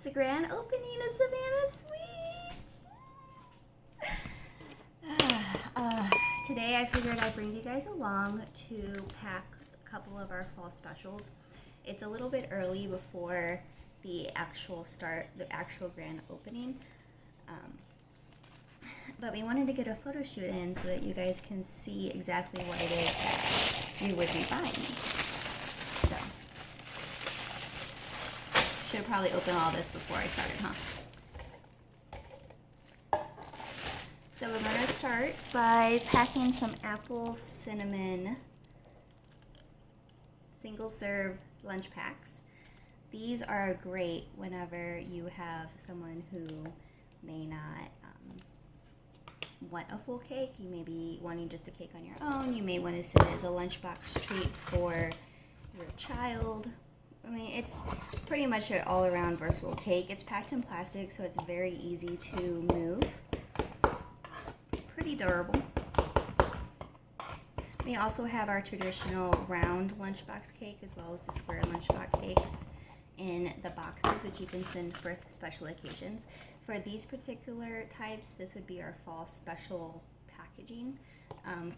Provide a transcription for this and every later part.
the grand opening of Savannah Sweets. Today I figured I'd bring you guys along to pack a couple of our fall specials. It's a little bit early before the actual grand opening. But we wanted to get a photo shoot in so that you guys can see exactly what it is that you would be buying. So, should have probably opened all this before I started, huh? So we're going to start by packing some apple cinnamon single serve lunch packs. These are great whenever you have someone who may not want a full cake. You may be wanting just a cake on your own. You may want to send it as a lunchbox treat for your child. I mean, it's pretty much an all-around versatile cake. It's packed in plastic, so it's very easy to move. Pretty durable. We also have our traditional round lunchbox cake as well as the square lunchbox cakes in the boxes, which you can send for special occasions. For these particular types, this would be our fall special packaging.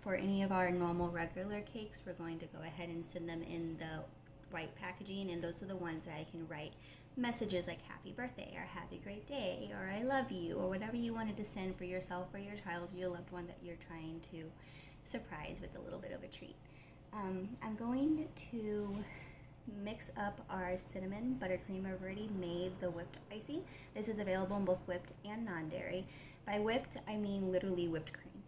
For any of our normal regular cakes, we're going to go ahead and send them in the white packaging, and those are the ones that I can write messages like happy birthday or have a great day or I love you or whatever you wanted to send for yourself or your child or your loved one that you're trying to surprise with a little bit of a treat. I'm going to mix up our cinnamon buttercream. I've already made the whipped icing. This is available in both whipped and non-dairy. By whipped, I mean literally whipped cream.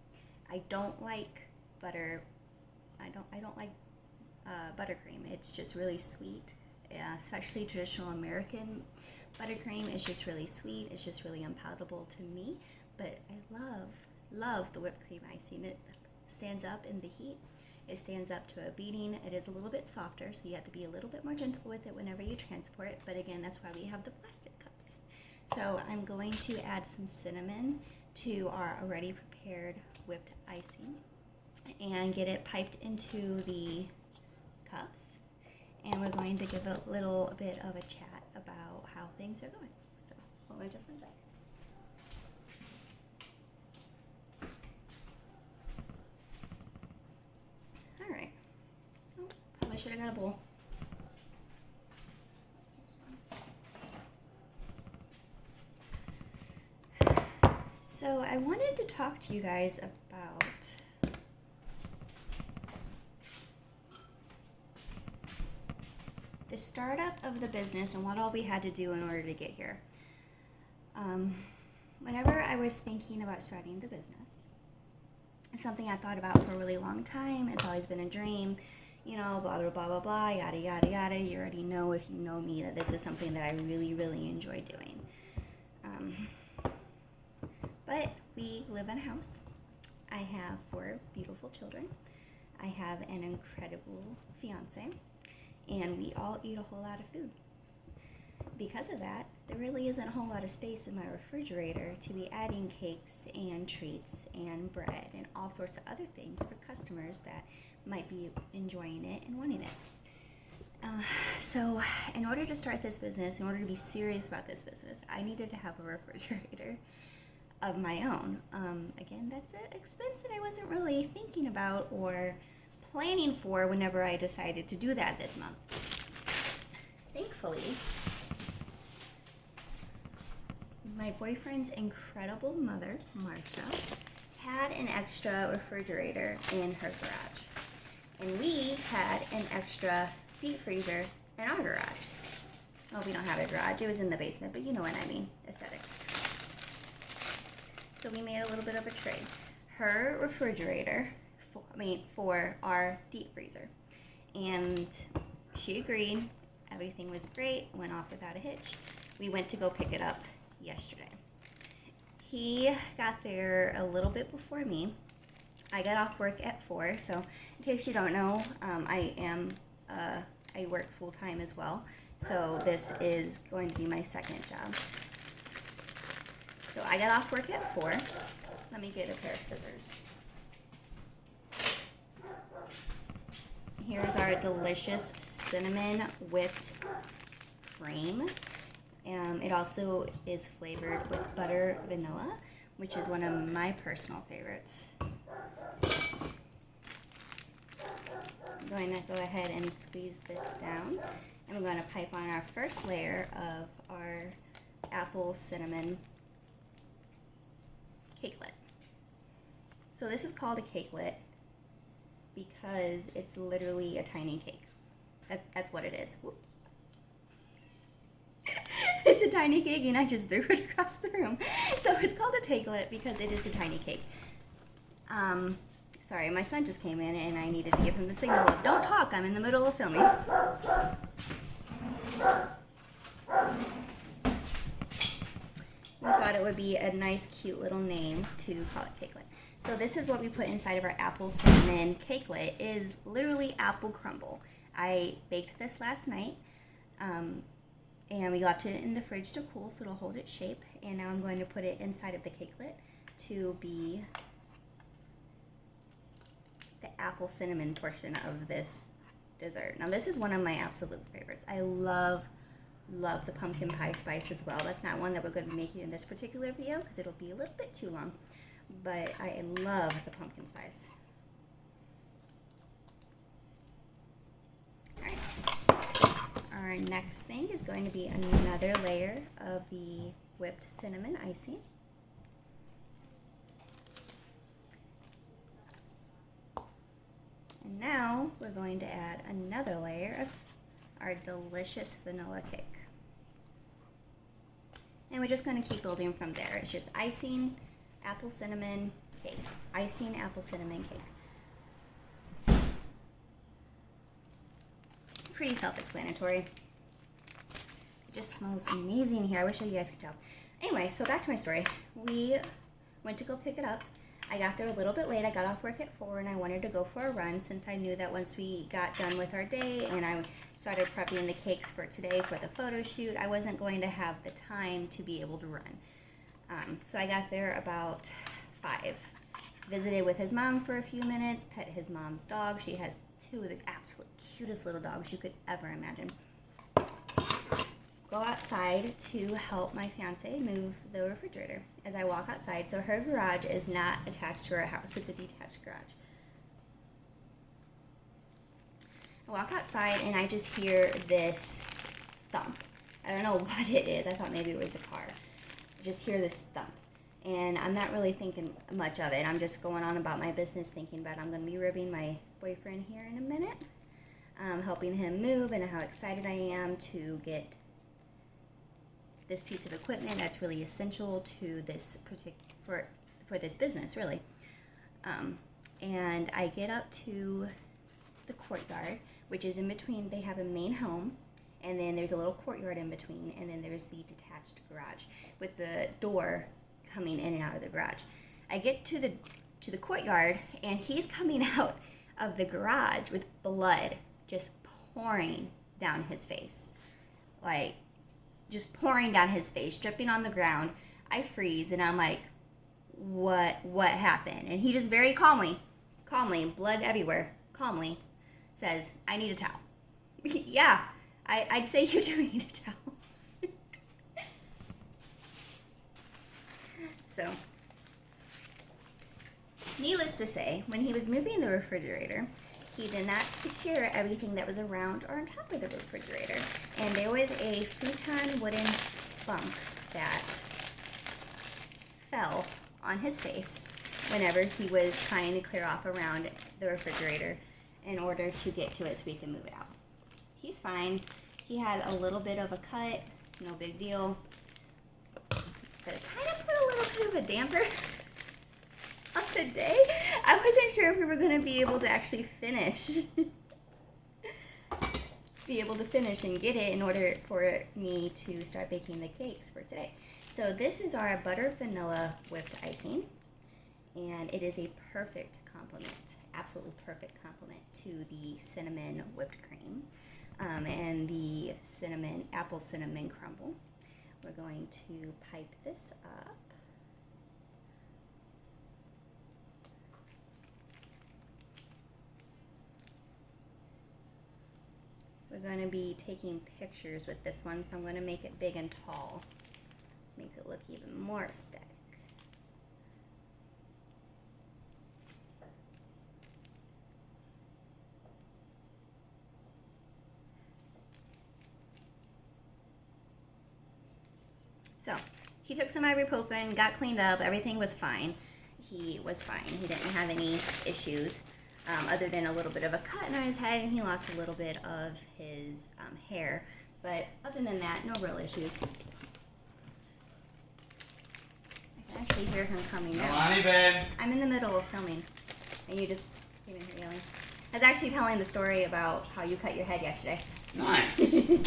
I don't like butter. I don't like buttercream. It's just really sweet, especially traditional American buttercream. It's just really sweet. It's just really unpalatable to me. But I love the whipped cream icing. It stands up in the heat. It stands up to a beating. It is a little bit softer, so you have to be a little bit more gentle with it whenever you transport it. But again, that's why we have the plastic cups. So I'm going to add some cinnamon to our already prepared whipped icing and get it piped into the cups. And we're going to give a little bit of a chat about how things are going. So hold on just one second. Alright. Oh, probably should have got a bowl. So I wanted to talk to you guys about the startup of the business and what all we had to do in order to get here. Whenever I was thinking about starting the business, it's something I thought about for a really long time. It's always been a dream, you know, blah, blah, blah, blah, blah, yada, yada, yada. You already know, if you know me, that this is something that I really, really enjoy doing. But we live in a house. I have 4 beautiful children. I have an incredible fiance, and we all eat a whole lot of food. Because of that, there really isn't a whole lot of space in my refrigerator to be adding cakes and treats and bread and all sorts of other things for customers that might be enjoying it and wanting it. So in order to start this business, in order to be serious about this business, I needed to have a refrigerator of my own. Again, that's an expense that I wasn't really thinking about or planning for whenever I decided to do that this month. Thankfully, my boyfriend's incredible mother, Marsha, had an extra refrigerator in her garage. And we had an extra deep freezer in our garage. Well, we don't have a garage. It was in the basement, but you know what I mean, aesthetics. So we made a little bit of a trade. Her refrigerator for our deep freezer. And she agreed. Everything was great. Went off without a hitch. We went to go pick it up yesterday. He got there a little bit before me. I got off work at 4, so in case you don't know, I work full-time as well. So this is going to be my second job. So I got off work at 4. Let me get a pair of scissors. Here's our delicious cinnamon whipped cream. It It also is flavored with butter vanilla, which is one of my personal favorites. I'm going to go ahead and squeeze this down. And we're going to pipe on our first layer of our apple cinnamon cakelet. So this is called a cakelet because it's literally a tiny cake. That's what it is. Whoops. It's a tiny cake and I just threw it across the room. So it's called a cakelet because it is a tiny cake. Sorry, my son just came in and I needed to give him the signal of don't talk, I'm in the middle of filming. We thought it would be a nice, cute little name to call it cakelet. So this is what we put inside of our apple cinnamon cakelet. It is literally apple crumble. I baked this last night, and we left it in the fridge to cool so it'll hold its shape. And now I'm going to put it inside of the cakelet to be the apple cinnamon portion of this dessert. Now this is one of my absolute favorites. I love the pumpkin pie spice as well. That's not one that we're going to be making in this particular video because it'll be a little bit too long, but I love the pumpkin spice. Alright, our next thing is going to be another layer of the whipped cinnamon icing. And now we're going to add another layer of our delicious vanilla cake. And we're just going to keep building from there. It's just icing, apple cinnamon cake. Icing, apple cinnamon cake. Pretty self-explanatory. It just smells amazing here. I wish you guys could tell. Anyway, so back to my story. We went to go pick it up. I got there a little bit late. I got off work at 4 and I wanted to go for a run since I knew that once we got done with our day and I started prepping the cakes for today for the photo shoot, I wasn't going to have the time to be able to run. So I got there about 5. Visited with his mom for a few minutes, pet his mom's dog. She has 2 of the absolute cutest little dogs you could ever imagine. Go outside to help my fiance move the refrigerator. As I walk outside, so her garage is not attached to her house, it's a detached garage. I walk outside and I just hear this thump. I don't know what it is, I thought maybe it was a car. I just hear this thump. And I'm not really thinking much of it. I'm just going on about my business, thinking about I'm going to be ribbing my boyfriend here in a minute, helping him move, and how excited I am to get this piece of equipment that's really essential to this for this business, really. And I get up to the courtyard, which is in between. They have a main home, and then there's a little courtyard in between, and then there's the detached garage with the door coming in and out of the garage. I get to the courtyard, and he's coming out of the garage with blood just pouring down his face, like just pouring down his face, dripping on the ground. I freeze, and I'm like, what happened? And he just very calmly, blood everywhere, calmly says, I need a towel. Yeah, I'd say you do need a towel. So, needless to say, when he was moving the refrigerator, he did not secure everything that was around or on top of the refrigerator. And there was a futon wooden bump that fell on his face whenever he was trying to clear off around the refrigerator in order to get to it so we can move it out. He's fine. He had a little bit of a cut, no big deal. But it kind of put a little bit of a damper on the day. I wasn't sure if we were going to be able to actually finish. And get it in order for me to start baking the cakes for today. So this is our butter vanilla whipped icing, and it is a perfect complement, absolutely perfect complement to the cinnamon whipped cream and the apple cinnamon crumble. We're going to pipe this up. We're we're going to be taking pictures with this one, so I'm going to make it big and tall. Makes it look even more aesthetic. So, he took some ibuprofen, got cleaned up, everything was fine. He was fine. He didn't have any issues other than a little bit of a cut on his head, and he lost a little bit of his hair. But other than that, no real issues. I can actually hear him coming now. Alani, babe. I'm in the middle of filming, and you just came in here yelling. I was actually telling the story about how you cut your head yesterday. Nice. Did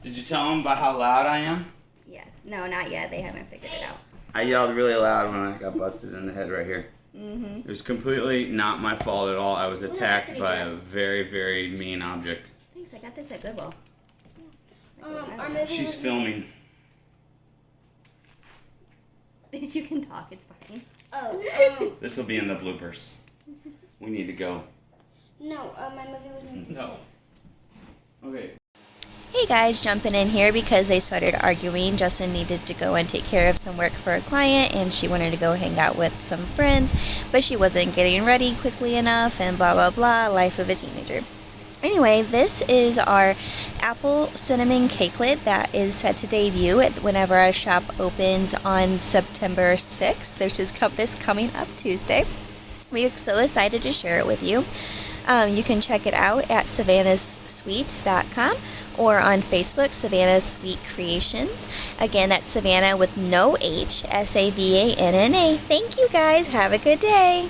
you tell him about how loud I am? Yeah. No, not yet. They haven't figured it out. I yelled really loud when I got busted in the head right here. Mm-hmm. It was completely not my fault at all. I was attacked by a very, very mean object. Thanks. I got this at Goodwill. She's filming. You can talk. It's fine. Oh, This will be in the bloopers. We need to go. no, my movie was moved to No. 6. Okay. Hey guys, jumping in here because they started arguing. Justin needed to go and take care of some work for a client, and she wanted to go hang out with some friends, but she wasn't getting ready quickly enough, and blah blah blah, life of a teenager. Anyway, this is our apple cinnamon cakelet that is set to debut whenever our shop opens on September 6th, which is this coming up Tuesday. We are so excited to share it with you. You can check it out at savannahsweets.com or on Facebook, Savannah Sweet Creations. Again, that's Savannah with no H, Savannah. Thank you guys. Have a good day.